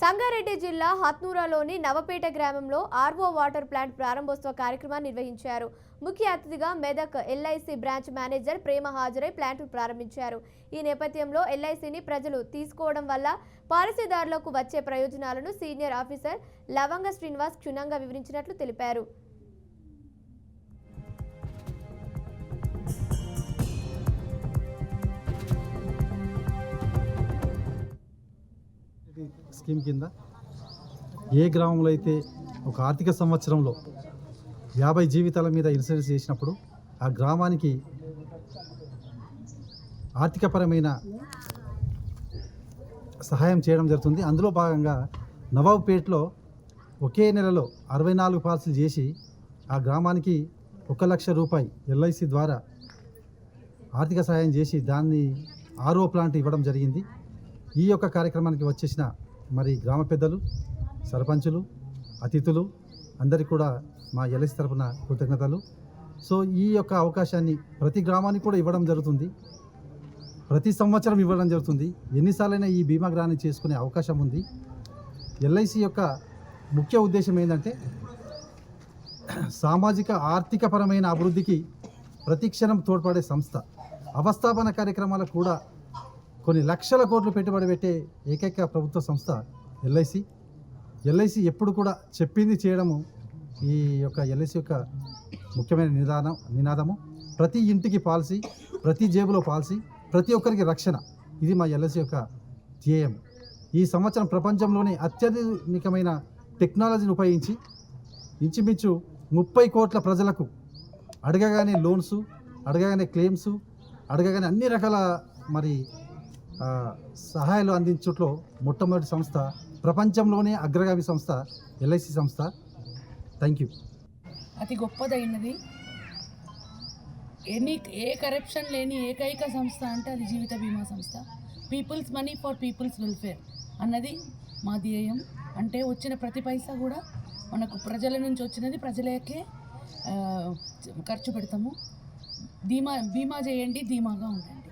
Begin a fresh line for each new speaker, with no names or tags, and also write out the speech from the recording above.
సంగారెడ్డి జిల్లా హత్నూరాలోని నవపేట గ్రామంలో RO water plant ప్రారంభోత్సవ కార్యక్రమాన్ని నిర్వహించారు. ముఖ్య అతిథిగా మెదక్ ఎల్ఐసి బ్రాంచ్ మేనేజర్ ప్రేమ హాజరై ప్లాంట్ ప్రారంభించారు. ఈ నేపథ్యంలో ఎల్ఐసిని ప్రజలు తీసుకోవడం వల్ల పాలసీదారులకు వచ్చే ప్రయోజనాలను సీనియర్ ఆఫీసర్ లవంగ శ్రీనివాస్ క్షుణ్ణంగా వివరించినట్లు తెలిపారు.
స్కీమ్ కింద ఏ గ్రామంలో అయితే ఒక ఆర్థిక సంవత్సరంలో 50 జీవితాల మీద ఇన్సూరెన్స్ చేసినప్పుడు ఆ గ్రామానికి ఆర్థికపరమైన సహాయం చేయడం జరుగుతుంది. అందులో భాగంగా నవాబ్పేటలో ఒకే నెలలో 64 పాలసీలు చేసి ఆ గ్రామానికి 1 లక్ష రూపాయలు ఎల్ఐసి ద్వారా ఆర్థిక సహాయం చేసి దాన్ని ఆర్ఓ ప్లాంట్ ఇవ్వడం జరిగింది. ఈ యొక్క కార్యక్రమానికి వచ్చేసిన మరి గ్రామ పెద్దలు, సర్పంచులు, అతిథులు అందరికీ కూడా మా ఎల్ఐసి తరపున కృతజ్ఞతలు. సో ఈ యొక్క అవకాశాన్ని ప్రతి గ్రామానికి కూడా ఇవ్వడం జరుగుతుంది, ప్రతి సంవత్సరం ఇవ్వడం జరుగుతుంది. ఎన్నిసార్లైనా ఈ బీమా గ్రాన్ని చేసుకునే అవకాశం ఉంది. ఎల్ఐసి యొక్క ముఖ్య ఉద్దేశం ఏంటంటే సామాజిక ఆర్థికపరమైన అభివృద్ధికి ప్రతి క్షణం తోడ్పడే సంస్థ. అవస్థాపన కార్యక్రమాలకు కూడా కొన్ని లక్షల కోట్లు పెట్టుబడి పెట్టే ఏకైక ప్రభుత్వ సంస్థ ఎల్ఐసి. ఎల్ఐసి ఎప్పుడు కూడా చెప్పింది చేయడము ఈ యొక్క ఎల్ఐసి యొక్క ముఖ్యమైన నినాదము. ప్రతి ఇంటికి పాలసీ, ప్రతి జేబులో పాలసీ, ప్రతి ఒక్కరికి రక్షణ. ఇది మా ఎల్ఐసి యొక్క ధ్యేయం. ఈ సంవత్సరం ప్రపంచంలోనే అత్యాధునికమైన టెక్నాలజీని ఉపయోగించి ఇంచుమించు 30 కోట్ల ప్రజలకు అడగగానే లోన్స్, అడగగానే క్లెయిమ్స్, అడగగానే అన్ని రకాల మరి సహాయాలు అందించట్లో మొట్టమొదటి సంస్థ, ప్రపంచంలోనే అగ్రగామి సంస్థ ఎల్ఐసి సంస్థ. Thank you.
అతి గొప్పదైనది, ఏ కరప్షన్ లేని ఏకైక సంస్థ అంటే అది జీవిత బీమా సంస్థ. People's money for people's welfare అన్నది మా ధ్యేయం. అంటే వచ్చిన ప్రతి పైసా కూడా మనకు ప్రజల నుంచి వచ్చినది ప్రజలకే ఖర్చు పెడతాము. బీమా చేయండి, ధీమాగా ఉండండి.